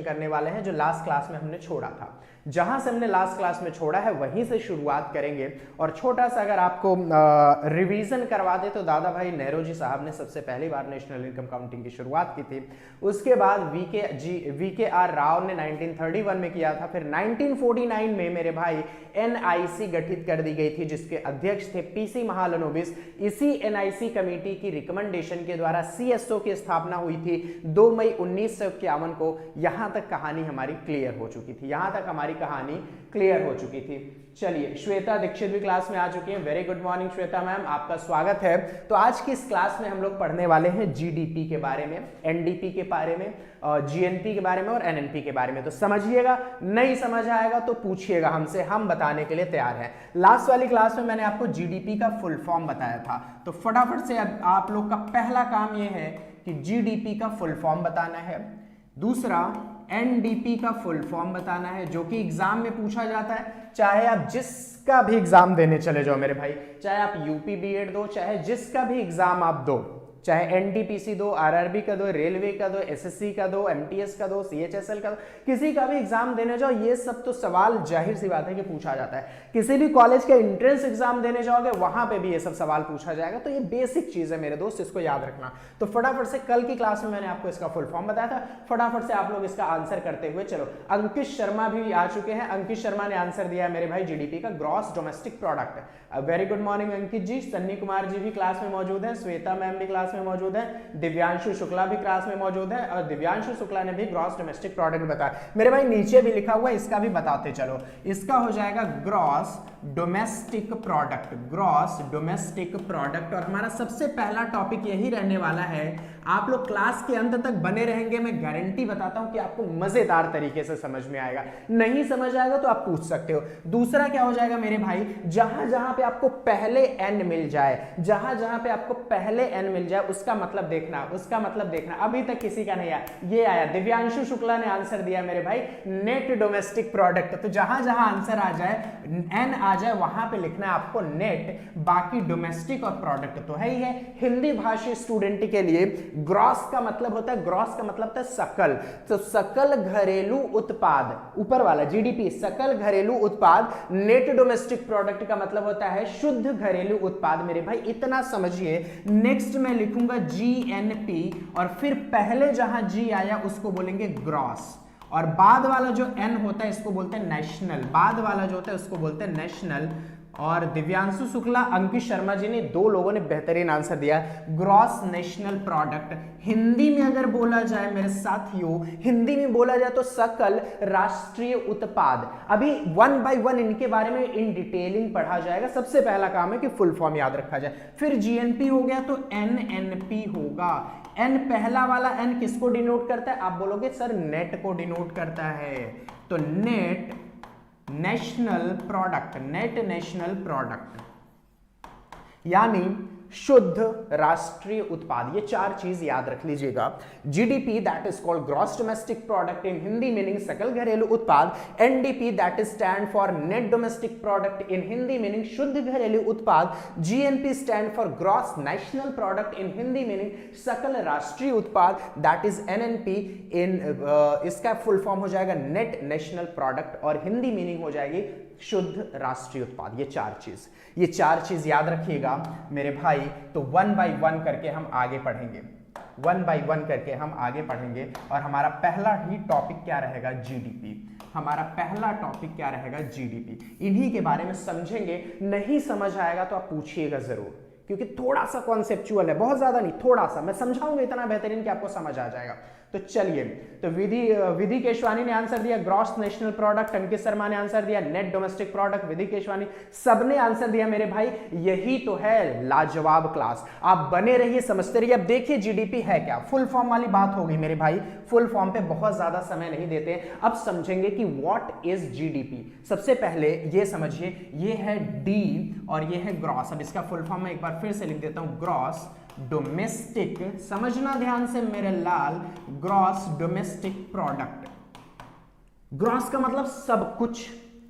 करने वाले हैं जो लास्ट क्लास में हमने छोड़ा था। जहां से हमने लास्ट क्लास में छोड़ा है वहीं से शुरुआत करेंगे। और छोटा सा अगर आपको रिवीजन करवा दे तो दादा भाई नेहरूजी साहब ने सबसे पहली बार नेशनल इनकम काउंटिंग की शुरुआत की थी। उसके बाद वी के आर राव ने 1931 में किया था। फिर 1949 में मेरे भाई एनआईसी गठित कर दी गई थी जिसके अध्यक्ष थे पीसी महालनोबिस। इसी एनआईसी कमेटी की रिकमेंडेशन के द्वारा सीएसओ की स्थापना हुई थी 2 मई 1951 को। यहां तक कहानी हमारी क्लियर हो चुकी थी, यहां तक हमारी कहानी क्लियर हो चुकी थी। चलिए, श्वेता दीक्षित भी क्लास में आ चुकी हैं। Very good morning Shweta ma'am, आपका स्वागत है। तो आज की इस क्लास में हम लोग पढ़ने वाले हैं जीडीपी के बारे में, एनडीपी के बारे में, जीएनपी के बारे में और एनएनपी के बारे में। तो समझिएगा, नहीं समझ आएगा तो पूछिएगा हमसे, हम बताने के लिए तैयार हैं। लास्ट वाली क्लास में मैंने आपको जीडीपी का फुल फॉर्म बताया था, तो फटाफट से आप लोग का पहला काम यह है कि जीडीपी का फुल फॉर्म बताना है। दूसरा, एनडीपी का फुल फॉर्म बताना है, जो कि एग्जाम में पूछा जाता है। चाहे आप जिसका भी एग्जाम देने चले जाओ मेरे भाई, चाहे आप यूपी बीएड दो, चाहे जिसका भी एग्जाम आप दो, चाहे एनटीपीसी दो, आरआरबी का दो, रेलवे का दो, एसएससी का दो, एमटीएस का दो, सीएचएसएल का दो, किसी का भी एग्जाम देने जाओ, ये सब तो सवाल जाहिर सी बात है कि पूछा जाता है। किसी भी कॉलेज के एंट्रेंस एग्जाम देने जाओगे वहां पे भी ये सब सवाल पूछा जाएगा। तो ये बेसिक चीज है मेरे दोस्त, इसको याद रखना। तो फटाफट से, कल की क्लास में मैंने आपको इसका फुल फॉर्म बताया था, फटाफट से आप लोग इसका आंसर करते हुए चलो। अंकित शर्मा भी आ चुके हैं। अंकित शर्मा ने आंसर दिया है मेरे भाई जीडीपी का gross domestic product. Very good morning Ankit ji. Sunny Kumar ji भी क्लास में मौजूद है, श्वेता मैम भी क्लास में मौजूद है, दिव्यांशु शुक्ला भी क्लास में मौजूद है, और दिव्यांशु शुक्ला ने भी ग्रॉस डोमेस्टिक प्रोडक्ट बताया। मेरे भाई नीचे भी लिखा हुआ है, इसका भी बताते चलो। इसका हो जाएगा gross domestic product, gross domestic product. और हमारा सबसे पहला टॉपिक यही रहने वाला है। आप लोग क्लास के अंत तक बने रहेंगे, मैं गारंटी बताता हूं कि आपको मजेदार तरीके से समझ में आएगा। नहीं समझ आएगा तो आप पूछ सकते हो। दूसरा क्या हो जाएगा मेरे भाई, जहां जहां पे आपको पहले एन मिल जाए, जहां जहां पे आपको पहले एन मिल जाए, उसका मतलब देखना, उसका मतलब देखना। अभी तक किसी का नहीं आया, ये आया, दिव्यांशु शुक्ला ने आंसर दिया मेरे भाई नेट डोमेस्टिक प्रोडक्ट। तो जहां जहां आंसर आ जाए, एन आ जाए, वहां पे लिखना है आपको नेट, बाकी डोमेस्टिक और प्रोडक्ट तो है ही है। हिंदी भाषी स्टूडेंट के लिए ग्रॉस का मतलब होता है, ग्रॉस का मतलब होता है सकल। तो सकल घरेलू उत्पाद, ऊपर वाला जीडीपी, सकल घरेलू उत्पाद। नेट डोमेस्टिक प्रोडक्ट का मतलब होता है शुद्ध घरेलू उत्पाद मेरे भाई, इतना समझिए। नेक्स्ट मैं लिखूंगा जीएनपी, और फिर पहले जहां जी आया उसको बोलेंगे ग्रॉस, और बाद वाला जो एन होता है इसको बोलते हैं नेशनल, बाद वाला जो होता है उसको बोलते हैं नेशनल। और दिव्यांशु शुक्ला, अंकित शर्मा जी ने, दो लोगों ने बेहतरीन आंसर दिया, ग्रॉस नेशनल प्रोडक्ट। हिंदी में अगर बोला जाए मेरे साथियों, हिंदी में बोला जाए तो सकल राष्ट्रीय उत्पाद। अभी 1 बाय 1 इनके बारे में इन डिटेलिंग पढ़ा जाएगा। सबसे पहला काम है कि फुल फॉर्म याद रखा जाए। फिर जीएनपी हो गया तो एनएनपी होगा। एन, पहला वाला एन किसको डिनोट करता है? आप बोलोगे सर नेट को डिनोट करता है। तो net national product, net national product यानी शुद्ध राष्ट्रीय उत्पाद। ये चार चीज याद रख लीजिएगा। GDP that is called gross domestic product, in Hindi meaning सकल घरेलू उत्पाद। NDP that is stand for net domestic product, in Hindi meaning शुद्ध घरेलू उत्पाद। GNP stand for gross national product, in Hindi meaning सकल राष्ट्रीय उत्पाद। दैट इज एनएनपी, इन इसका फुल फॉर्म हो जाएगा नेट नेशनल प्रोडक्ट, और हिंदी मीनिंग हो जाएगी शुद्ध राष्ट्रीय उत्पाद। ये चार चीज याद रखिएगा मेरे भाई। तो 1 बाय 1 करके हम आगे पढ़ेंगे, 1 बाय 1 करके हम आगे पढ़ेंगे। और हमारा पहला ही टॉपिक क्या रहेगा? जीडीपी। हमारा पहला टॉपिक क्या रहेगा? जीडीपी। इन्हीं के बारे में समझेंगे। नहीं समझ आएगा तो आप पूछिएगा जरूर, क्योंकि थोड़ा सा कॉन्सेप्चुअल है, बहुत ज्यादा नहीं, थोड़ा सा। मैं समझाऊंगा इतना बेहतरीन कि आपको समझ आ जाएगा। तो चलिए, तो विधि केशवानी ने आंसर दिया gross national product, Ankit Sharma ने आंसर दिया नेट डोमेस्टिक प्रोडक्ट, विधि केशवानी, सबने आंसर दिया मेरे भाई। यही तो है लाजवाब क्लास। आप बने रहिए, समझते रहिए। अब देखिए जीडीपी है क्या। फुल फॉर्म वाली बात होगी मेरे भाई, फुल फॉर्म पे बहुत ज्यादा समय नहीं देते। अब समझेंगे कि व्हाट इज जीडीपी। सबसे पहले ये समझिए, ये है डी और ये है ग्रॉस। अब इसका फुल फॉर्म मैं एक बार फिर से लिख देता हूं, ग्रॉस डोमेस्टिक, समझना ध्यान से मेरे लाल, ग्रॉस डोमेस्टिक प्रोडक्ट। ग्रॉस का मतलब सब कुछ,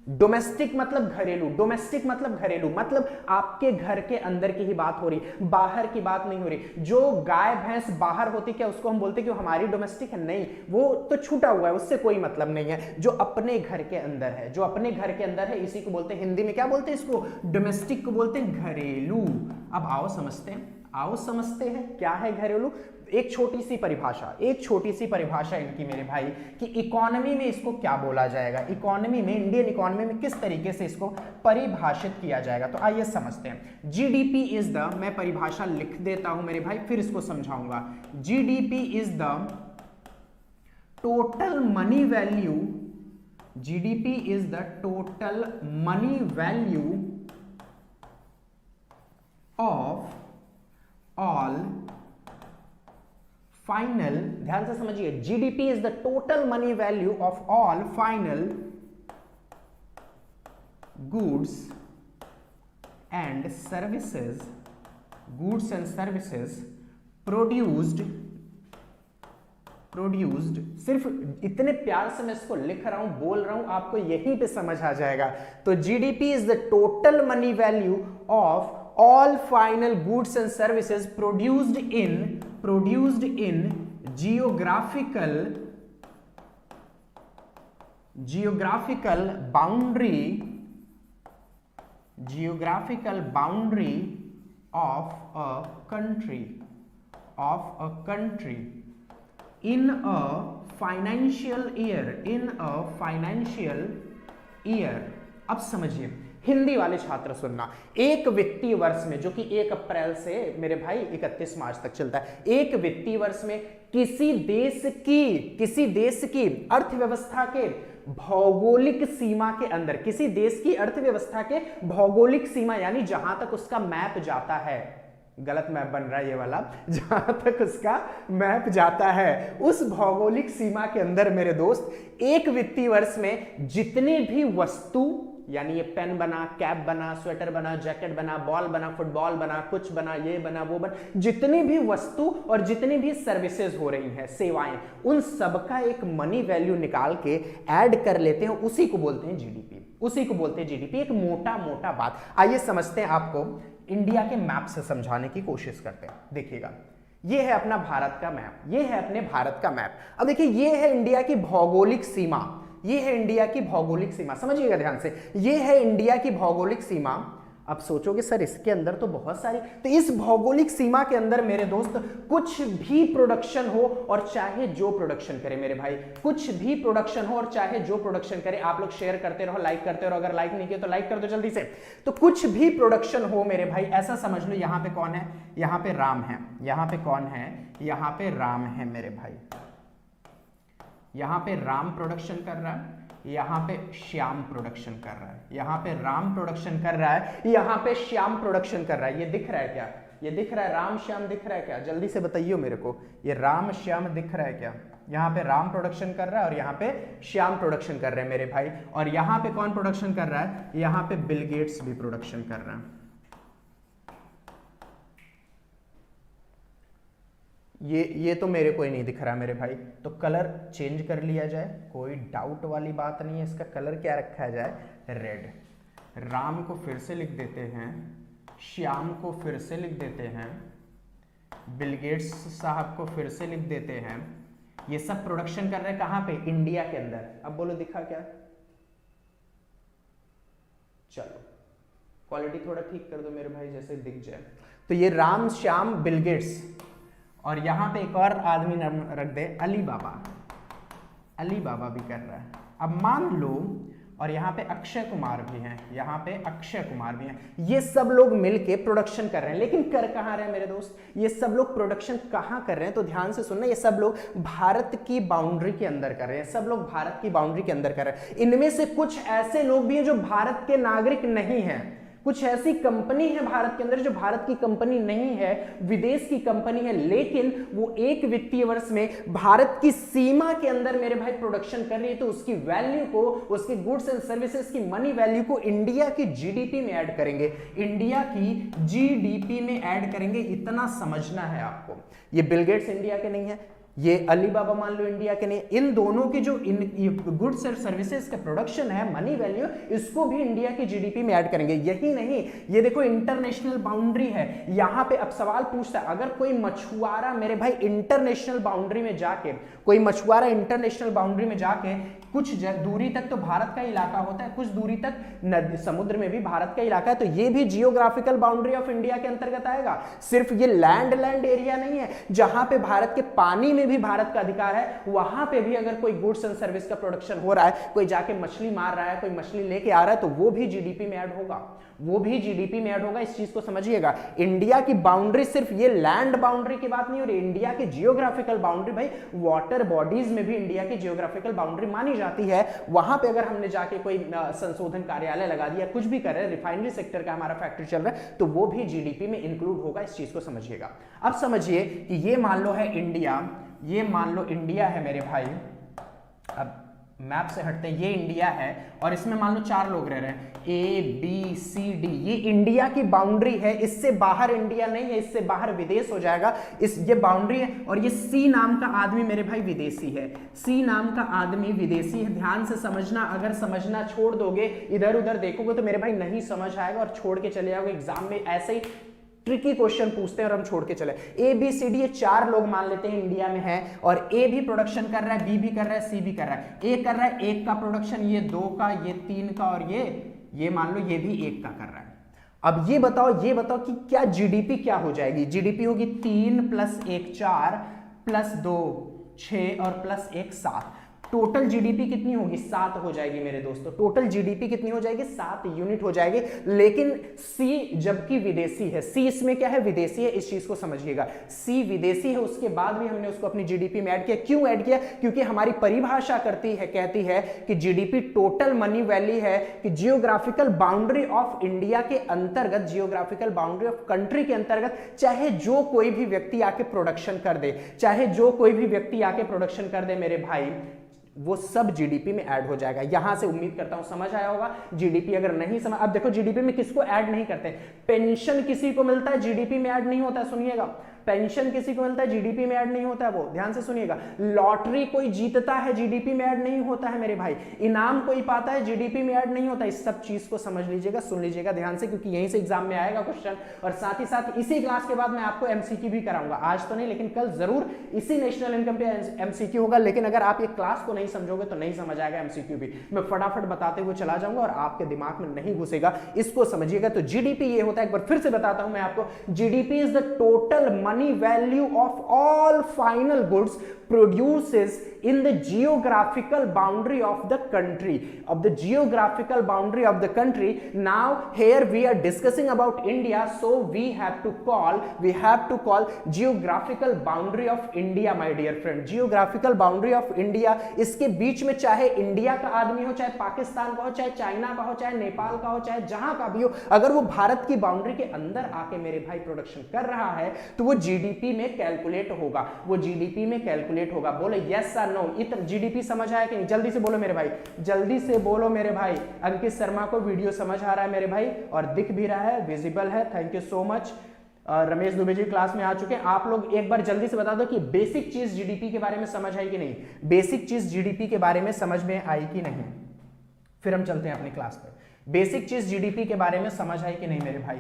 डोमेस्टिक मतलब घरेलू, डोमेस्टिक मतलब घरेलू, मतलब आपके घर के अंदर की ही बात हो रही, बाहर की बात नहीं हो रही। जो गाय भैंस बाहर होती क्या उसको हम बोलते कि वो हमारी डोमेस्टिक है? नहीं, वो तो छूटा हुआ है, उससे कोई मतलब नहीं है। जो अपने घर के अंदर है, जो अपने घर के अंदर है, इसी को बोलते हैं, हिंदी में क्या बोलते हैं इसको? डोमेस्टिक को बोलते हैं घरेलू। अब आओ समझते हैं, आओ समझते हैं क्या है घरेलू। एक छोटी सी परिभाषा, एक छोटी सी परिभाषा इनकी मेरे भाई, कि इकोनॉमी में इसको क्या बोला जाएगा, इकोनॉमी में, इंडियन इकोनॉमी में किस तरीके से इसको परिभाषित किया जाएगा। तो आइए समझते हैं। जीडीपी इज द, मैं परिभाषा लिख देता हूं मेरे भाई, फिर इसको समझाऊंगा। GDP is the total money value, GDP is the total money value of all final, ध्यान से समझिए, GDP is the total money value of all final goods and services, goods and services produced, सिर्फ इतने प्यार से मैं इसको लिख रहा हूं, बोल रहा हूं, आपको यहीं पे समझ आ जाएगा। तो GDP is the total money value of all final goods and services produced in geographical boundary of a country in a financial year, अब समझिए, हिंदी वाले छात्र सुनना, एक वित्तीय वर्ष में, जो कि 1 अप्रैल से मेरे भाई 31 मार्च तक चलता है, एक वित्तीय वर्ष में किसी देश की अर्थव्यवस्था के भौगोलिक सीमा के अंदर, किसी देश की अर्थव्यवस्था के भौगोलिक सीमा, यानी जहां तक उसका मैप जाता है, गलत मैप बन रहा है ये वाला, जहां तक उसका मैप जाता है, उस भौगोलिक सीमा के अंदर मेरे दोस्त, एक वित्तीय वर्ष में जितने भी वस्तु, यानी ये पेन बना, कैप बना, स्वेटर बना, जैकेट बना, बॉल बना, फुटबॉल बना, कुछ बना, ये बना, वो बना, जितनी भी वस्तु और जितनी भी सर्विसेज हो रही हैं, सेवाएं, उन सबका एक मनी वैल्यू निकाल के ऐड कर लेते हैं, उसी को बोलते हैं जीडीपी, उसी को बोलते हैं जीडीपी। एक मोटा मोटा बात, आइए समझते हैं, आपको इंडिया के मैप से समझाने की कोशिश करते हैं। देखिएगा, ये है अपना भारत का मैप, ये है अपने भारत का मैप। अब देखिए, ये है इंडिया की भौगोलिक सीमा, ये है इंडिया की भौगोलिक सीमा, समझिएगा ध्यान से, ये है इंडिया की भौगोलिक सीमा। अब सोचोगे सर इसके अंदर तो बहुत सारी, तो इस भौगोलिक सीमा के अंदर मेरे दोस्त कुछ भी प्रोडक्शन हो और चाहे जो प्रोडक्शन करे मेरे भाई, कुछ भी प्रोडक्शन हो और चाहे जो प्रोडक्शन करे, आप लोग शेयर करते रहो, लाइक करते रहो, अगर लाइक नहीं किया तो लाइक कर दो जल्दी से। तो कुछ भी प्रोडक्शन हो मेरे भाई, ऐसा समझ लो, यहाँ पे कौन है, यहाँ पे राम है, यहाँ पे कौन है, यहाँ पे राम है मेरे भाई, यहाँ पे राम प्रोडक्शन कर रहा है, यहाँ पे श्याम प्रोडक्शन कर रहा है, यहाँ पे राम प्रोडक्शन कर रहा है, यहाँ पे श्याम प्रोडक्शन कर रहा है। ये दिख रहा है क्या? ये दिख रहा है, राम श्याम दिख रहा है क्या? जल्दी से बताइए मेरे को, ये राम श्याम दिख रहा है क्या? यहाँ पे राम प्रोडक्शन कर रहा है और यहाँ पे श्याम प्रोडक्शन कर रहे हैं मेरे भाई। और यहाँ पे कौन प्रोडक्शन कर रहा है? यहाँ पे बिल गेट्स भी प्रोडक्शन कर रहा है। ये तो मेरे को ही नहीं दिख रहा मेरे भाई, तो कलर चेंज कर लिया जाए, कोई डाउट वाली बात नहीं है। इसका कलर क्या रखा जाए? रेड। राम को फिर से लिख देते हैं, श्याम को फिर से लिख देते हैं, बिल गेट्स साहब को फिर से लिख देते हैं। ये सब प्रोडक्शन कर रहे हैं कहां पे? इंडिया के अंदर। अब बोलो दिखा क्या? चलो क्वालिटी थोड़ा ठीक कर दो मेरे भाई, जैसे दिख जाए। तो ये राम श्याम बिल गेट्स, और यहां पे एक और आदमी रख दे, अली बाबा। अली बाबा भी कर रहा है। अब मान लो, और यहाँ पे अक्षय कुमार भी हैं, यहाँ पे अक्षय कुमार भी हैं। ये सब लोग मिलके प्रोडक्शन कर रहे हैं, लेकिन कर कहाँ रहे हैं मेरे दोस्त? ये सब लोग प्रोडक्शन कहाँ कर रहे हैं? तो ध्यान से सुनना, ये सब लोग भारत की बाउंड्री के अंदर कर रहे हैं, सब लोग भारत की बाउंड्री के अंदर कर रहे हैं। इनमें से कुछ ऐसे लोग भी हैं जो भारत के नागरिक नहीं हैं, कुछ ऐसी कंपनी है भारत के अंदर जो भारत की कंपनी नहीं है, विदेश की कंपनी है, लेकिन वो एक वित्तीय वर्ष में भारत की सीमा के अंदर मेरे भाई प्रोडक्शन कर रही है। तो उसकी वैल्यू को, उसकी गुड्स एंड सर्विसेज की मनी वैल्यू को इंडिया की जीडीपी में ऐड करेंगे, इंडिया की जीडीपी में ऐड करेंगे। इतना समझना है आपको। ये बिल गेट्स इंडिया के नहीं है, ये अलीबाबा मान लो इंडिया के नहीं, इन दोनों की जो गुड्स और सर्विसेज का प्रोडक्शन है, मनी वैल्यू, इसको भी इंडिया की जीडीपी में ऐड करेंगे। यही नहीं, ये देखो इंटरनेशनल बाउंड्री है, यहां पे अब सवाल पूछता है, अगर कोई मछुआरा मेरे भाई इंटरनेशनल बाउंड्री में जाके, कोई मछुआरा इंटरनेशनल बाउंड्री में जाके कुछ दूरी तक तो भारत का इलाका होता है, कुछ दूरी तक समुद्र में भी भारत का इलाका है, तो ये भी जियोग्राफिकल बाउंड्री ऑफ इंडिया के अंतर्गत आएगा। सिर्फ ये लैंड एरिया नहीं है, जहां पे भारत के पानी में भी भारत का अधिकार है, वहां पे भी अगर कोई गुड्स एंड सर्विस का प्रोडक्शन हो रहा है, कोई जाके मछली मार रहा है, कोई मछली लेके आ रहा है, तो वो भी जीडीपी में ऐड होगा, वो भी जीडीपी में ऐड होगा। इस चीज को समझिएगा, इंडिया की बाउंड्री सिर्फ ये लैंड बाउंड्री की बात नहीं हो रही, इंडिया की जियोग्राफिकल बाउंड्री, भाई वाटर बॉडीज में भी इंडिया की जियोग्राफिकल बाउंड्री मानी जाती है। वहां पे अगर हमने जाके कोई संशोधन कार्यालय लगा दिया, कुछ भी कर रहे हैं, रिफाइनरी सेक्टर का हमारा फैक्ट्री चल रहा है, तो वो भी जीडीपी में इंक्लूड होगा। इस चीज को समझिएगा। अब समझिए कि ये मान लो है इंडिया, ये मान लो इंडिया है मेरे भाई, अब मैप से हटते हैं, ये इंडिया है और इसमें मान लो 4 लोग रह रहे हैं, ए बी सी डी, ये इंडिया की बाउंड्री है, इससे बाहर इंडिया नहीं है, इससे बाहर विदेश हो जाएगा, ये बाउंड्री है। और ये सी नाम का आदमी मेरे भाई विदेशी है, सी नाम का आदमी विदेशी है। ध्यान से समझना, अगर समझना छोड़ दोगे, इधर उधर देखोगे तो मेरे भाई नहीं समझ आएगा और छोड़ के चले जाओगे। एग्जाम में ऐसे ही ट्रिकी क्वेश्चन पूछते हैं और हम छोड़ के चले। ए बी सी डी, ये 4 लोग मान लेते हैं इंडिया में है, और ए भी प्रोडक्शन कर रहा है, बी भी कर रहा है, सी भी कर रहा है। ए कर रहा है 1 का प्रोडक्शन, ये 2 का, ये 3 का, और ये मान लो ये भी 1 का कर रहा है। अब ये बताओ कि क्या जीडीपी क्या हो जाएगी? जीडीपी होगी 3 + 1 4 + 2 6 और +1 7। टोटल जीडीपी कितनी होगी? 7 हो जाएगी मेरे दोस्तों। टोटल जीडीपी कितनी हो जाएगी? 7 यूनिट हो जाएगी। लेकिन सी जबकि विदेशी है, सी इसमें क्या है? विदेशी है। इस चीज को समझिएगा, सी विदेशी है, उसके बाद भी हमने उसको अपनी जीडीपी में ऐड किया। क्यों ऐड किया? क्योंकि हमारी परिभाषा कहती है कि जीडीपी टोटल मनी वैल्यू है कि जियोग्राफिकल बाउंड्री ऑफ इंडिया के अंतर्गत, जियोग्राफिकल बाउंड्री ऑफ कंट्री के अंतर्गत चाहे जो कोई भी व्यक्ति आके प्रोडक्शन कर दे, चाहे जो कोई भी व्यक्ति आके प्रोडक्शन कर दे मेरे भाई, वो सब जीडीपी में ऐड हो जाएगा। यहां से उम्मीद करता हूं समझ आया होगा। जीडीपी अगर नहीं समझ, अब देखो जीडीपी में किसको ऐड नहीं करते? पेंशन किसी को मिलता है, जीडीपी में ऐड नहीं होता है, सुनिएगा। पेंशन किसी को मिलता है, जीडीपी में ऐड नहीं होता है, वो ध्यान से सुनिएगा। लॉटरी कोई जीतता है, जीडीपी में ऐड नहीं होता है मेरे भाई। इनाम कोई पाता है, जीडीपी में ऐड नहीं होता। इस सब चीज को समझ लीजिएगा, सुन लीजिएगा ध्यान से, क्योंकि यहीं से एग्जाम में आएगा क्वेश्चन। और साथ ही साथ इसी क्लास के बाद मैं आपको एमसीक्यू भी कराऊंगा, आज तो नहीं लेकिन कल जरूर इसी नेशनल इनकम पे एमसीक्यू होगा। लेकिन अगर आप ये क्लास को नहीं समझोगे तो नहीं समझ आएगा एमसीक्यू भी। मैं फटाफट बताते हुए चला जाऊंगा और आपके दिमाग में नहीं घुसेगा, इसको समझिएगा। तो जीडीपी ये होता है, एक बार फिर से बताता हूं मैं आपको, GDP is the total money value of all final goods produces in the geographical boundary of the country, of the geographical boundary of the country. Now here we are discussing about India, so we have to call geographical boundary of India, my dear friend, geographical boundary of India। इसके बीच में चाहे India का आदमी हो, चाहे पाकिस्तान का हो, चाहे चाइना का हो, चाहे नेपाल का हो, चाहे जहां का भी हो, अगर वो भारत की बाउंड्री के अंदर आके मेरे भाई प्रोडक्शन कर रहा है तो वो जीडीपी में कैलकुलेट होगा, वो जीडीपी में कैलकुलेट होगा। बोलो यस और नो। इतना जीडीपी समझ आया कि नहीं? जल्दी से बोलो मेरे भाई, जल्दी से बोलो मेरे भाई। अंकित शर्मा को वीडियो समझ आ रहा है मेरे भाई और दिख भी रहा है, विजिबल है, thank you so much. Ramesh Dubey ji class में आ चुके हैं। आप लोग एक बार जल्दी से बता दो कि बेसिक चीज जीडीपी के बारे में समझ आई कि नहीं? बेसिक चीज जीडीपी के बारे में समझ में आई कि नहीं? फिर हम चलते हैं अपनी क्लास पे। बेसिक चीज जीडीपी के बारे में समझ आई कि नहीं मेरे भाई?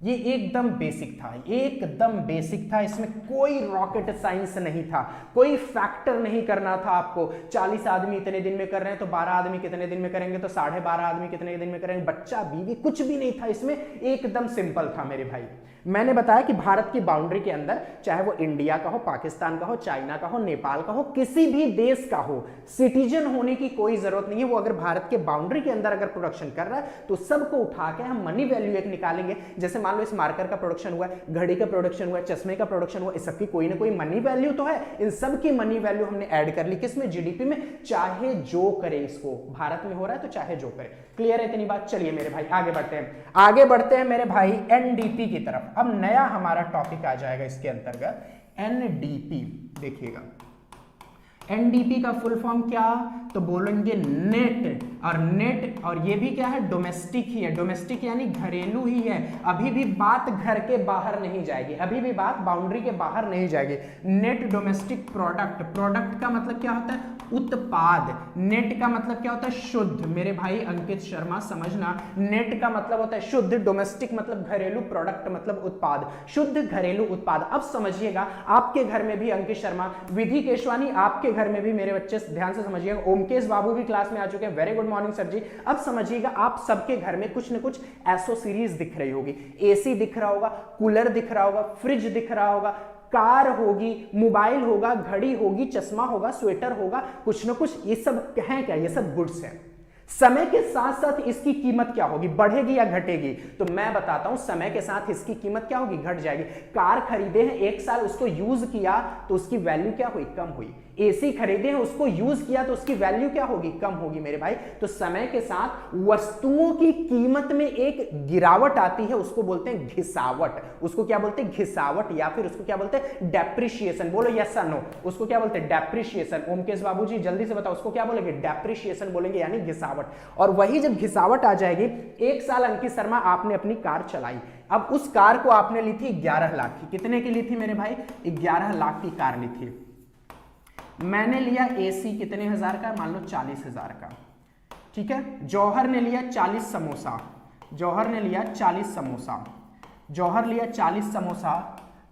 ये एकदम बेसिक था, एकदम बेसिक था। इसमें कोई रॉकेट साइंस नहीं था, कोई फैक्टर नहीं करना था आपको। 40 आदमी इतने दिन में कर रहे हैं तो 12 आदमी कितने दिन में करेंगे, तो 12.5 आदमी कितने दिन में करेंगे, बच्चा बीवी कुछ भी नहीं था इसमें, एकदम सिंपल था मेरे भाई। मैंने बताया कि भारत की बाउंड्री के अंदर, चाहे वो इंडिया का हो, पाकिस्तान का हो, चाइना का हो, नेपाल का हो, किसी भी देश का हो, सिटीजन होने की कोई जरूरत नहीं है। वो अगर भारत के बाउंड्री के अंदर अगर प्रोडक्शन कर रहा है तो सबको उठा के हम मनी वैल्यू एक निकालेंगे। जैसे मान लो इस मार्कर का प्रोडक्शन हुआ है, घड़ी का प्रोडक्शन हुआ है, चश्मे का प्रोडक्शन हुआ, इस सबकी कोई ना कोई मनी वैल्यू तो है। इन सब की मनी वैल्यू हमने ऐड कर ली, किसमें? जीडीपी में। चाहे जो करे, इसको भारत में हो रहा है तो चाहे जो करे। क्लियर है इतनी बात? चलिए मेरे भाई आगे बढ़ते हैं मेरे भाई एनडीपी की तरफ। अब नया हमारा टॉपिक आ जाएगा इसके अंतर्गत, एनडीपी। देखिएगा एनडीपी का फुल फॉर्म क्या, तो बोलेंगे नेट, और नेट और ये भी क्या है, डोमेस्टिक ही है, डोमेस्टिक यानी घरेलू ही है, अभी भी बात घर के बाहर नहीं जाएगी, अभी भी बात बाउंड्री के बाहर नहीं जाएगी। नेट डोमेस्टिक प्रोडक्ट, प्रोडक्ट का मतलब क्या होता है, उत्पाद, नेट का मतलब क्या होता है, शुद्ध, मेरे भाई अंकित शर्मा समझना, नेट का मतलब होता है शुद्ध, डोमेस्टिक मतलब घरेलू, प्रोडक्ट मतलब उत्पाद, शुद्ध घरेलू उत्पाद। अब समझिएगा आपके घर में भी, अंकित शर्मा, विधि केशवानी, आपके घर में भी मेरे बच्चे ध्यान से समझिएगा, ओमकेश बाबू भी क्लास में आ चुके हैं, वेरी गुड मॉर्निंग सर जी। अब समझिएगा आप सबके घर में कुछ न कुछ एसो सीरीज दिख रही होगी, एसी दिख रहा होगा, कूलर दिख रहा होगा, फ्रिज दिख रहा होगा, कार होगी, मोबाइल होगा, घड़ी होगी, चश्मा होगा, स्वेटर होगा, कुछ ना कुछ, ये सब है क्या, ये सब गुड्स है। समय के साथ साथ इसकी कीमत क्या होगी, बढ़ेगी या घटेगी, तो मैं बताता हूं, समय के साथ इसकी कीमत क्या होगी, घट जाएगी। कार खरीदे हैं, 1 साल उसको यूज किया तो उसकी वैल्यू क्या हुई, कम हुई। एसी खरीदे हैं, उसको यूज किया तो उसकी वैल्यू क्या होगी, कम होगी मेरे भाई। तो समय के साथ वस्तुओं की कीमत में एक गिरावट आती है, उसको बोलते हैं घिसावट, उसको क्या बोलते हैं, घिसावट, या फिर उसको क्या बोलते हैं, डेप्रिशिएशन। बोलो यस या नो, उसको क्या बोलते हैं, डेप्रिशिएशन। ओमकेश बाबू जी जल्दी से बताओ, उसको क्या बोलेंगे, डेप्रिशिएशन बोलेंगे, यानी घिसावट। और वही जब घिसावट आ जाएगी, 1 साल अंकित शर्मा आपने अपनी कार चलाई, अब उस कार को आपने ली थी 11 लाख की, कितने की ली थी मेरे भाई, 11 लाख की कार ली थी। मैंने लिया एसी कितने हजार का, मान लो 40,000 का, ठीक है। जौहर ने लिया 40 समोसा, जौहर ने लिया 40 समोसा, जौहर लिया 40 समोसा,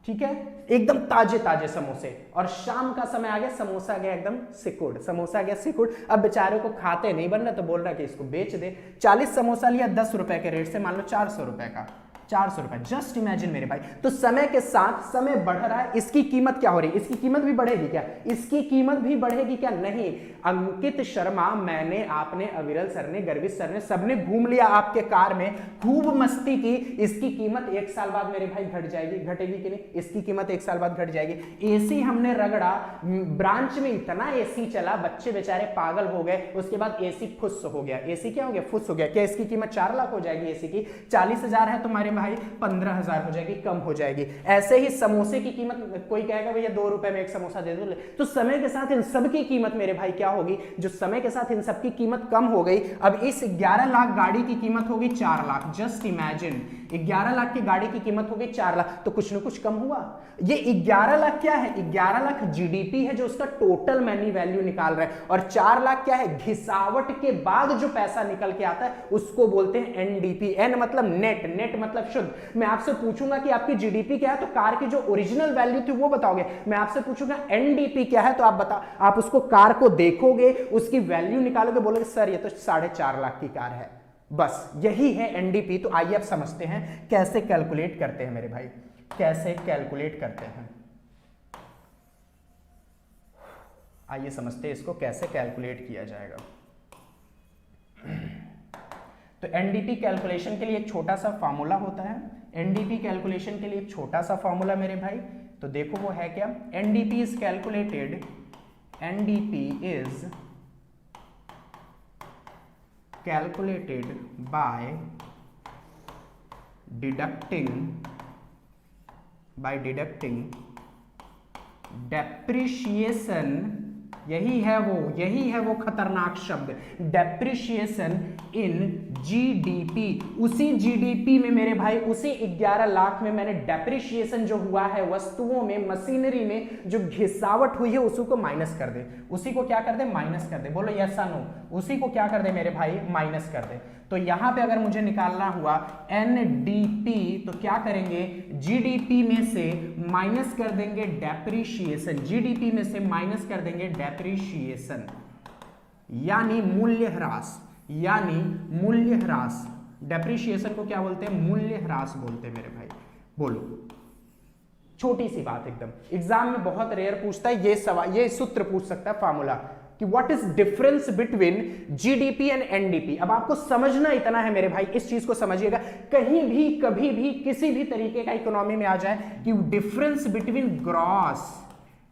ठीक है, एकदम ताजे ताजे समोसे, और शाम का समय आ गया, समोसा गया एकदम सिकुड़, समोसा गया सिकुड़, अब बेचारे को खाते नहीं बन रहा तो बोल रहा कि इसको बेच दे। 40 समोसा लिया 10 रुपए के रेट से, मान लो 400 रुपए का, 400 रुपए, जस्ट इमेजिन मेरे भाई। तो समय के साथ समय बढ़ रहा है, इसकी कीमत क्या हो रही है, इसकी कीमत भी बढ़ेगी क्या, इसकी कीमत भी बढ़ेगी क्या, नहीं। अंकित शर्मा, मैंने, आपने, अविरल सर ने, गर्वित सर ने, सबने घूम लिया आपके कार में, खूब मस्ती की, इसकी कीमत 1 साल बाद मेरे भाई घट जाएगी, घटेगी कि नहीं, इसकी कीमत 1 साल बाद घट जाएगी। एसी हमने रगड़ा, ब्रांच में इतना एसी चला, बच्चे बेचारे पागल हो गए, उसके बाद एसी फुस हो गया, एसी क्या हो गया, फुस हो गया, क्या इसकी कीमत 4 लाख हो जाएगी, एसी की 40,000 है तुम्हारे भाई 15,000 हो जाएगी, कम हो जाएगी। ऐसे ही समोसे की कीमत, कोई कहेगा भैया 2 रुपए में एक समोसा दे दो, तो समय के साथ इन सब की कीमत मेरे भाई क्या होगी, जो समय के साथ इन सब की कीमत कम हो गई। अब इस 11 लाख गाड़ी की कीमत होगी 4 लाख, जस्ट इमेजिन 11 लाख की गाड़ी की कीमत होगी 4 लाख, तो कुछ ना कुछ कम हुआ। ये 11 लाख क्या है, 11 लाख जीडीपी है जो उसका टोटल मनी वैल्यू निकाल रहा है, और 4 लाख क्या है, घिसावट के बाद जो पैसा निकल के आता है उसको बोलते हैं एनडीपी। एन मतलब नेट, नेट मतलब शुद्ध। मैं आपसे पूछूंगा कि आपकी जीडीपी क्या है, तो कार की जो ओरिजिनल वैल्यू थी वो बताओगे। मैं आपसे पूछूंगा एनडीपी क्या है, तो आप बता, आप उसको कार को देखोगे, उसकी वैल्यू निकालोगे, बोलोगे सर ये तो 4.5 लाख की कार है, बस यही है एनडीपी। तो आइए अब समझते हैं कैसे कैलकुलेट करते हैं मेरे भाई, कैसे कैलकुलेट करते हैं, आइए समझते हैं इसको कैसे कैलकुलेट किया जाएगा। तो एनडीपी कैलकुलेशन के लिए एक छोटा सा फॉर्मूला होता है, एनडीपी कैलकुलेशन के लिए एक छोटा सा फॉर्मूला मेरे भाई, तो देखो वो है क्या, NDP is calculated, NDP is calculated by deducting depreciation, यही है वो खतरनाक शब्द, डेप्रिशिएशन इन जीडीपी। उसी जीडीपी में मेरे भाई, उसी 11 लाख में मैंने डेप्रिशिएशन जो हुआ है वस्तुओं में, मशीनरी में जो घिसावट हुई है उसी को माइनस कर दे, उसी को क्या कर दे, माइनस कर दे। बोलो यस या नो, उसी को क्या कर दे मेरे भाई, माइनस कर दे। तो यहां पे अगर मुझे निकालना हुआ एनडीपी, तो क्या करेंगे, जीडीपी में से माइनस कर देंगे डेप्रिशिएशन, जीडीपी में से माइनस कर देंगे डेप्रिशिएशन, यानी मूल्य ह्रास, यानी मूल्य ह्रास। डेप्रिशिएशन को क्या बोलते हैं, मूल्य ह्रास बोलते हैं मेरे भाई। बोलो, छोटी सी बात एकदम, एग्जाम में बहुत रेयर पूछता है ये सवाल, ये सूत्र पूछ सकता है फॉर्मूला कि what is difference between GDP and NDP. अब आपको समझना इतना है मेरे भाई, इस चीज को समझिएगा, कहीं भी कभी भी किसी भी तरीके का इकोनॉमी में आ जाए कि difference between gross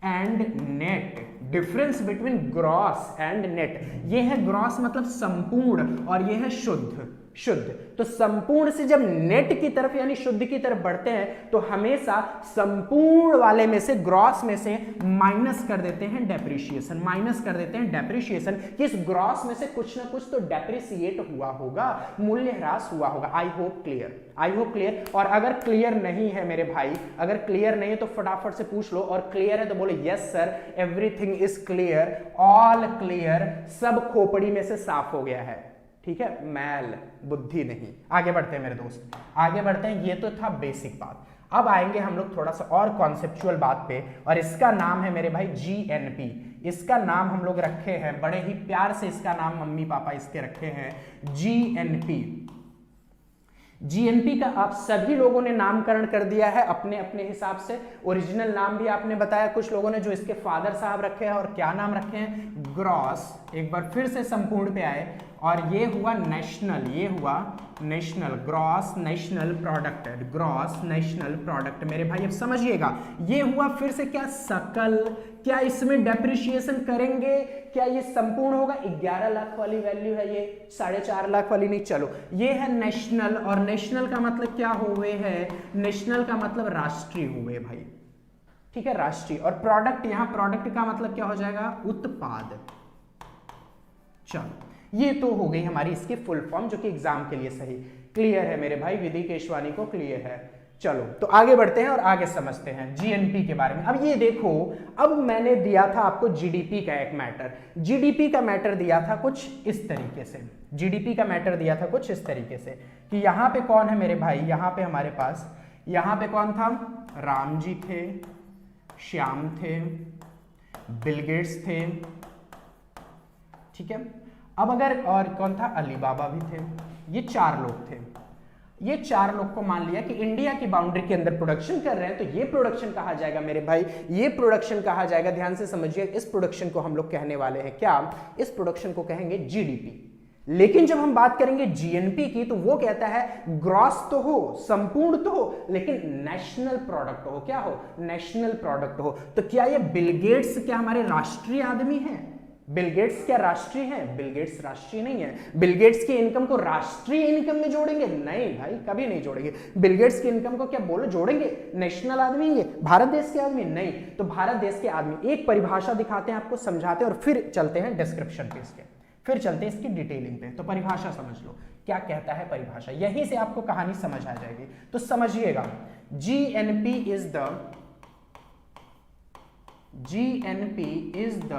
and net, difference between gross and net, ये है ग्रॉस मतलब संपूर्ण और ये है शुद्ध, शुद्ध। तो संपूर्ण से जब नेट की तरफ यानी शुद्ध की तरफ बढ़ते हैं तो हमेशा संपूर्ण वाले में से, ग्रॉस में से माइनस कर देते हैं डेप्रिसिएशन, माइनस कर देते हैं डेप्रिसिएशन, कि इस ग्रॉस में से कुछ ना कुछ तो डेप्रिसिएट हुआ होगा, मूल्य ह्रास हुआ होगा। I hope clear, I hope clear. और अगर क्लियर नहीं है मेरे भाई, अगर क्लियर नहीं है तो फटाफट से पूछ लो, और क्लियर है तो बोले yes sir everything is clear, all clear, सब खोपड़ी में से साफ हो गया है। ठीक है, मैल बुद्धि नहीं। आगे बढ़ते हैं मेरे दोस्त, आगे बढ़ते हैं। ये तो था बेसिक बात। अब आएंगे हम लोग थोड़ा सा और कॉन्सेप्चुअल बात पे, और इसका नाम है मेरे भाई जीएनपी। इसका नाम हम लोग रखे हैं बड़े ही प्यार से, इसका नाम मम्मी पापा इसके रखे हैं जीएनपी। जीएनपी का आप सभी लोगों ने नामकरण कर दिया है अपने अपने हिसाब से। ओरिजिनल नाम भी आपने बताया कुछ लोगों ने, जो इसके फादर साहब रखे हैं, और क्या नाम रखे हैं, ग्रॉस। एक बार फिर से संपूर्ण पे आए, और ये हुआ नेशनल, ये हुआ national, gross national product, gross national product. मेरे भाई अब समझिएगा, ये हुआ फिर से क्या, सकल। क्या इसमें डेप्रिसिएशन करेंगे, क्या ये संपूर्ण होगा? 11 लाख वाली वैल्यू है ये, 4.5 लाख वाली नहीं। चलो ये है नेशनल, और नेशनल का मतलब क्या हुए है, नेशनल का मतलब राष्ट्रीय हुए भाई। ठीक है, राष्ट्रीय। और प्रोडक्ट, यहां प्रोडक्ट का मतलब क्या हो जाएगा, उत्पाद। चलो ये तो हो गई हमारी इसकी फुल फॉर्म, जो कि एग्जाम के लिए सही। क्लियर है मेरे भाई, विधि केशवानी को क्लियर है। चलो तो आगे बढ़ते हैं और आगे समझते हैं जीएनपी के बारे में। अब ये देखो, अब मैंने दिया था आपको जीडीपी का एक मैटर। जीडीपी का मैटर दिया था कुछ इस तरीके से, जीडीपी का मैटर दिया था कुछ इस तरीके से कि यहाँ पे कौन है मेरे भाई, यहाँ पे हमारे पास, यहाँ पे कौन था, राम जी थे, श्याम थे, बिल गेट्स थे। ठीक है, अब अगर और कौन था, अली बाबा भी थे। ये 4 लोग थे। ये 4 लोग को मान लिया कि इंडिया की बाउंड्री के अंदर प्रोडक्शन कर रहे हैं, तो ये प्रोडक्शन कहा जाएगा मेरे भाई, ये प्रोडक्शन कहा जाएगा, ध्यान से समझिए, इस प्रोडक्शन को हम लोग कहने वाले हैं क्या, इस प्रोडक्शन को कहेंगे जीडीपी। लेकिन जब हम बात करेंगे जीएनपी की, तो वो कहता है ग्रॉस तो हो, संपूर्ण तो हो, लेकिन नेशनल प्रोडक्ट हो। क्या हो, नेशनल प्रोडक्ट हो। तो क्या ये बिल गेट्स क्या हमारे राष्ट्रीय आदमी हैं? बिल गेट्स क्या राष्ट्रीय हैं? बिल गेट्स राष्ट्रीय नहीं है। बिल गेट्स की इनकम को राष्ट्रीय इनकम में जोड़ेंगे? नहीं भाई, कभी नहीं जोड़ेंगे। बिल गेट्स की इनकम को क्या बोलो जोड़ेंगे? नेशनल आदमी ये भारत देश के आदमी नहीं। तो भारत देश के आदमी, एक परिभाषा दिखाते हैं आपको, समझाते हैं, और फिर चलते हैं डिस्क्रिप्शन पे इसके, फिर चलते हैं इसकी डिटेलिंग पे। तो परिभाषा समझ लो, क्या कहता है परिभाषा, यहीं से आपको कहानी समझ आ जाएगी। तो समझिएगा, GNP is the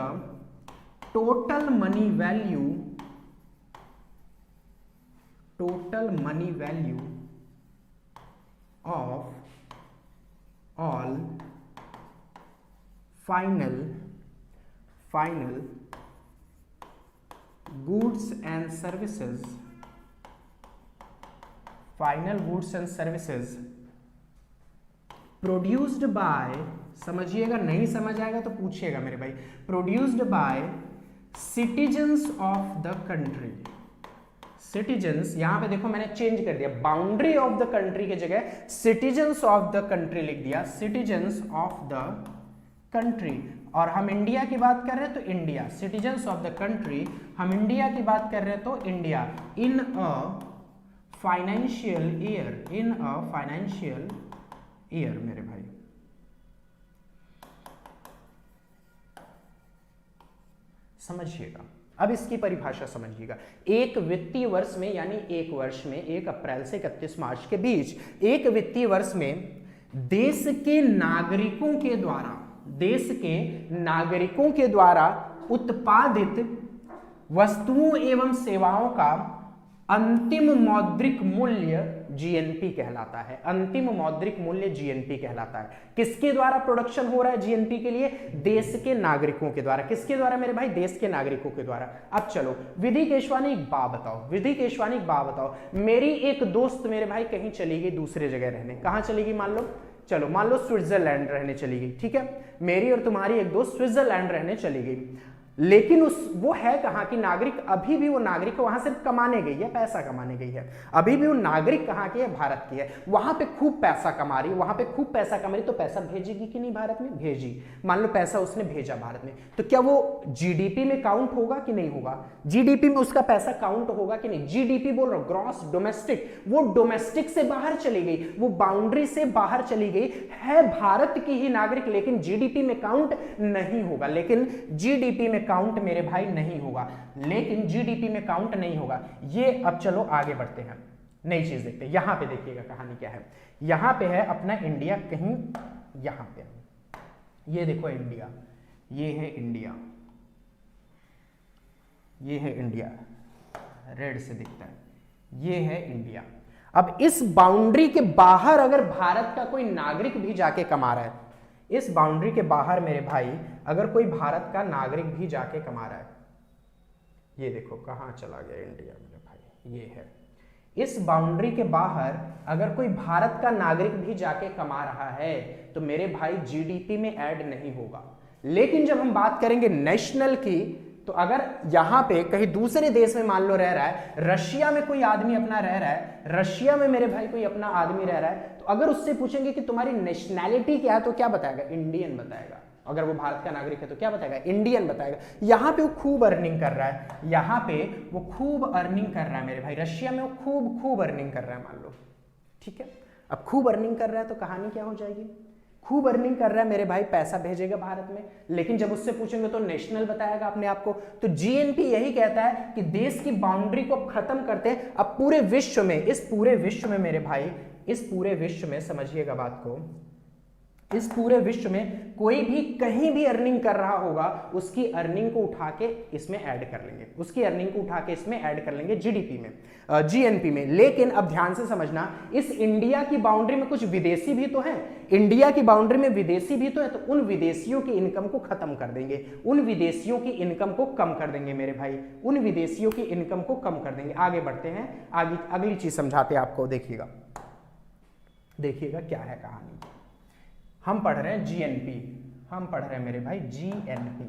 total money value of all final goods and services, produced by, समझिएगा, नहीं समझ आएगा तो पूछिएगा मेरे भाई, produced by citizens of the country. Citizens, यहां पे देखो मैंने चेंज कर दिया, बाउंड्री ऑफ द कंट्री की जगह सिटीजन्स ऑफ द कंट्री लिख दिया, सिटीजन्स ऑफ द कंट्री। और हम इंडिया की बात कर रहे हैं तो India, citizens of the country. हम इंडिया की बात कर रहे हैं तो India. In a financial year, in a financial year मेरे भाई। समझिएगा, अब इसकी परिभाषा समझिएगा। एक वित्तीय वर्ष में, यानी एक वर्ष में 1 अप्रैल से 31 मार्च के बीच, एक वित्तीय वर्ष में देश के नागरिकों के द्वारा उत्पादित वस्तुओं एवं सेवाओं का अंतिम मौद्रिक मूल्य जीएनपी कहलाता है। अंतिम मौद्रिक मूल्य जीएनपी कहलाता है। किसके द्वारा प्रोडक्शन हो रहा है जीएनपी के लिए? देश के नागरिकों के द्वारा। किसके द्वारा मेरे भाई? देश के नागरिकों के द्वारा। अब चलो विधि केशवानी एक बात बताओ, विधि केशवानी एक बात बताओ, मेरी एक दोस्त मेरे भाई कहीं चली गई दूसरे जगह रहने। कहाँ चली गई? मान लो, चलो मान लो स्विट्जरलैंड रहने चली गई। ठीक है, मेरी और तुम्हारी एक दोस्त स्विट्जरलैंड रहने चली गई। लेकिन वो है कहां की नागरिक, अभी भी वो नागरिक वहां सिर्फ कमाने गई है, पैसा कमाने गई है। अभी भी वो नागरिक कहां की है, भारत की है। वहां पे खूब पैसा कमा रही है, वहां पे खूब पैसा कमा रही, तो पैसा भेजेगी कि नहीं भारत में? भेजी। मान लो पैसा उसने भेजा भारत में, तो क्या वो जीडीपी में काउंट होगा कि नहीं होगा? जीडीपी में उसका पैसा काउंट होगा कि नहीं? जीडीपी बोल रहा हूं, ग्रॉस डोमेस्टिक, वो डोमेस्टिक से बाहर चली गई, वो बाउंड्री से बाहर चली गई, है भारत की ही नागरिक, लेकिन जीडीपी में काउंट नहीं होगा। लेकिन जीडीपी में काउंट मेरे भाई नहीं होगा, लेकिन जीडीपी में काउंट नहीं होगा। ये अब चलो आगे बढ़ते हैं, नई चीज देखते हैं। यहां पे देखिएगा कहानी क्या है। यहां पे है अपना इंडिया, कहीं यहां पे ये देखो इंडिया, ये है इंडिया, ये है इंडिया, रेड से दिखता है, ये है इंडिया। अब इस बाउंड्री के बाहर अगर भारत का कोई नागरिक भी जाके कमा रहा है, इस बाउंड्री के बाहर मेरे भाई अगर कोई भारत का नागरिक भी जाके कमा रहा है, ये देखो कहां चला गया इंडिया मेरे भाई, ये है। इस बाउंड्री के बाहर अगर कोई भारत का नागरिक भी जाके कमा रहा है तो मेरे भाई जीडीपी में ऐड नहीं होगा। लेकिन जब हम बात करेंगे नेशनल की, तो अगर यहां पे कहीं दूसरे देश में मान लो रह रहा है, रशिया में कोई आदमी अपना रह रहा है, रशिया में मेरे भाई कोई अपना आदमी रह रहा है, तो अगर उससे पूछेंगे कि तुम्हारी नेशनैलिटी क्या है, तो क्या बताएगा? इंडियन बताएगा। अगर वो भारत का नागरिक है तो क्या बताएगा? इंडियन बताएगा। यहां पे वो खूब अर्निंग कर रहा है, यहां पे वो खूब अर्निंग कर रहा है मेरे भाई, रशिया में वो खूब अर्निंग कर रहा है मान लो, ठीक है। अब खूब अर्निंग कर रहा है तो कहानी क्या हो जाएगी? खूब अर्निंग कर रहा है मेरे भाई, पैसा भेजेगा भारत में, लेकिन जब उससे पूछेंगे तो नेशनल बताएगा अपने आप को। तो जीएनपी यही कहता है कि देश की बाउंड्री को खत्म करते हैं। अब पूरे विश्व में, इस पूरे विश्व में मेरे भाई, इस पूरे विश्व में समझिएगा बात को, इस पूरे विश्व में कोई भी कहीं भी अर्निंग कर रहा होगा, उसकी अर्निंग को उठा के इसमें ऐड कर लेंगे, उसकी अर्निंग को उठा के इसमें ऐड कर लेंगे जीडीपी में, जीएनपी में। लेकिन अब ध्यान से समझना, इस इंडिया की बाउंड्री में कुछ विदेशी भी तो हैं, इंडिया की बाउंड्री में विदेशी भी तो है, तो उन विदेशियों की इनकम को खत्म कर देंगे, उन विदेशियों की इनकम को कम कर देंगे मेरे भाई, उन विदेशियों की इनकम को कम कर देंगे। आगे बढ़ते हैं, आगे अगली चीज समझाते हैं आपको, देखिएगा देखिएगा क्या है कहानी। हम पढ़ रहे हैं जीएनपी, हम पढ़ रहे हैं मेरे भाई जीएनपी,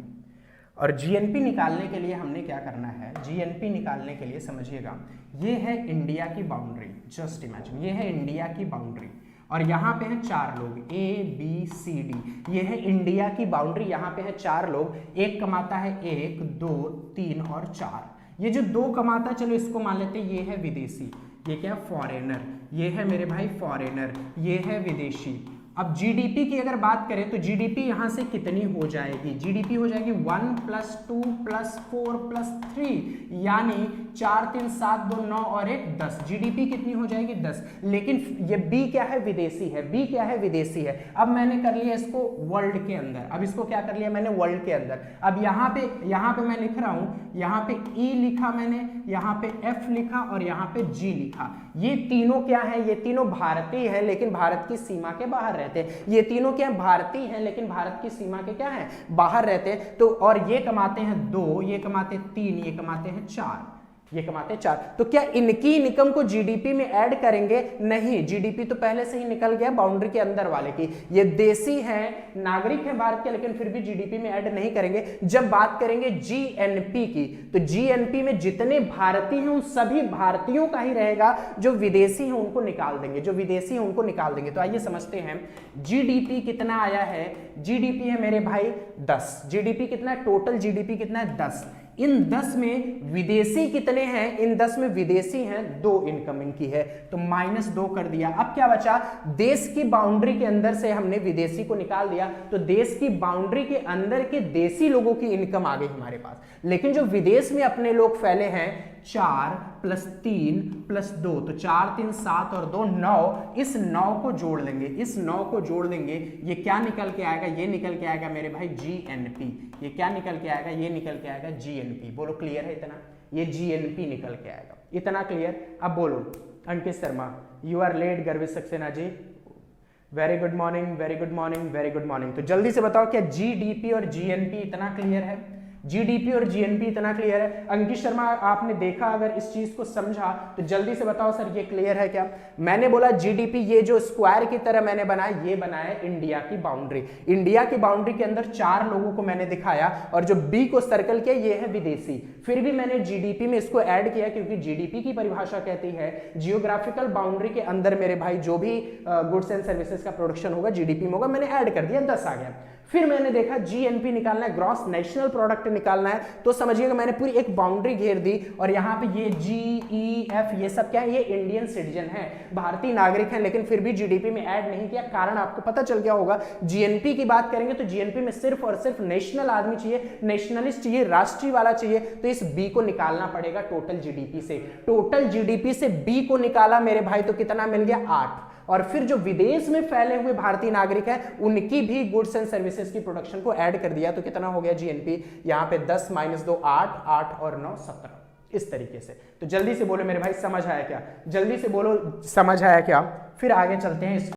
और जीएनपी निकालने के लिए हमने क्या करना है? जीएनपी निकालने के लिए समझिएगा, ये है इंडिया की बाउंड्री, जस्ट इमेजिन, ये है इंडिया की बाउंड्री, और यहाँ पे हैं 4 लोग, ए बी सी डी, ये है इंडिया की बाउंड्री। यहाँ पे है 4 लोग, एक कमाता है 1 2 3 और 4। ये जो 2 कमाता, चलो इसको मान लेते हैं, ये है विदेशी, ये क्या? फॉरेनर। ये है मेरे भाई फॉरेनर, ये है विदेशी। अब जीडीपी की अगर बात करें तो जीडीपी यहां से कितनी हो जाएगी? जीडीपी हो जाएगी 1 + 2 + 4 + 3, यानी 4 3 7 2 9 और 1 10। जीडीपी कितनी हो जाएगी? 10। लेकिन ये बी क्या है? विदेशी है। बी क्या है? विदेशी है। अब मैंने कर लिया इसको वर्ल्ड के अंदर, अब इसको क्या कर लिया मैंने? वर्ल्ड के अंदर। अब यहाँ पे मैं लिख रहा हूं, यहाँ पे ई लिखा मैंने, यहाँ पे एफ लिखा और यहाँ पे जी लिखा। ये तीनों क्या है? ये तीनों भारतीय है, लेकिन भारत की सीमा के बाहर रहते हैं। ये तीनों क्या भारतीय हैं, लेकिन भारत की सीमा के क्या है? बाहर रहते हैं। तो और ये कमाते हैं 2, ये कमाते 3, ये कमाते हैं 4, ये कमाते 4। तो क्या इनकी इनकम को जीडीपी में ऐड करेंगे? नहीं, जीडीपी तो पहले से ही निकल गया बाउंड्री के अंदर वाले की। ये देशी हैं, नागरिक हैं भारत के, लेकिन फिर भी जीडीपी में ऐड नहीं करेंगे। जब बात करेंगे जीएनपी की, तो जीएनपी में जितने भारतीय हैं उन सभी भारतीयों का ही रहेगा, जो विदेशी हैं उनको निकाल देंगे, जो विदेशी हैं उनको निकाल देंगे। तो आइए समझते हैं जीडीपी कितना आया है। जीडीपी है मेरे भाई 10। जीडीपी कितना है? टोटल जीडीपी कितना है? 10। इन 10 में विदेशी कितने हैं? इन 10 में विदेशी हैं 2 इनकम इनकी है, तो -2 कर दिया। अब क्या बचा? देश की बाउंड्री के अंदर से हमने विदेशी को निकाल दिया, तो देश की बाउंड्री के अंदर के देशी लोगों की इनकम आ गई हमारे पास। लेकिन जो विदेश में अपने लोग फैले हैं, 4 + 3 + 2, तो 4 3 7 और 2 9। इस 9 को जोड़ लेंगे, इस 9 को जोड़ लेंगे, ये क्या निकल के आएगा? ये निकल के आएगा मेरे भाई जीएनपी। ये क्या निकल के आएगा? ये निकल के आएगा जीएनपी। बोलो क्लियर है इतना? ये जीएनपी निकल के आएगा, इतना क्लियर? अब बोलो Ankit Sharma, you are late. Garvit Saxena ji, very good morning, very good morning, very good morning. तो जल्दी से बताओ क्या जीडीपी और जीएनपी इतना क्लियर है? जीडीपी और जीएनपी इतना क्लियर है। अंकित शर्मा आपने देखा, अगर इस चीज को समझा तो जल्दी से बताओ सर ये क्लियर है क्या? मैंने बोला जीडीपी, ये जो स्क्वायर की तरह मैंने बनाया, ये बनाया इंडिया की बाउंड्री। इंडिया की बाउंड्री के अंदर 4 लोगों को मैंने दिखाया और जो बी को सर्कल किया ये है विदेशी। फिर भी मैंने जीडीपी में इसको ऐड किया क्योंकि जीडीपी की परिभाषा कहती है जियोग्राफिकल बाउंड्री के अंदर मेरे भाई जो भी गुड्स एंड सर्विसेज का प्रोडक्शन होगा जीडीपी में होगा, मैंने ऐड कर दिया, 10 आ गया। फिर मैंने देखा जीएनपी निकालना है, ग्रॉस नेशनल प्रोडक्ट निकालना है, तो समझिएगा मैंने पूरी एक बाउंड्री घेर दी और यहाँ पे ये जीईएफ ये सब क्या है, ये इंडियन सिटीजन है, भारतीय नागरिक हैं, लेकिन फिर भी जीडीपी में ऐड नहीं किया। कारण आपको पता चल गया होगा। जीएनपी की बात करेंगे तो जीएनपी में सिर्फ और सिर्फ नेशनल आदमी चाहिए, नेशनलिस्ट चाहिए, राष्ट्रीय वाला चाहिए, तो इस बी को निकालना पड़ेगा टोटल जीडीपी से। टोटल जीडीपी से बी को निकाला मेरे भाई तो कितना मिल गया? 8। और फिर जो विदेश में फैले हुए भारतीय नागरिक हैं उनकी भी गुड्स एंड सर्विसेज की प्रोडक्शन को ऐड कर दिया तो कितना हो गया जीएनपी? यहाँ पे 10 - 2 8, 8 और 9 17, इस तरीके से। तो जल्दी से बोलो मेरे भाई समझ आया क्या? जल्दी से बोलो समझ आया क्या? फिर आगे चलते हैं।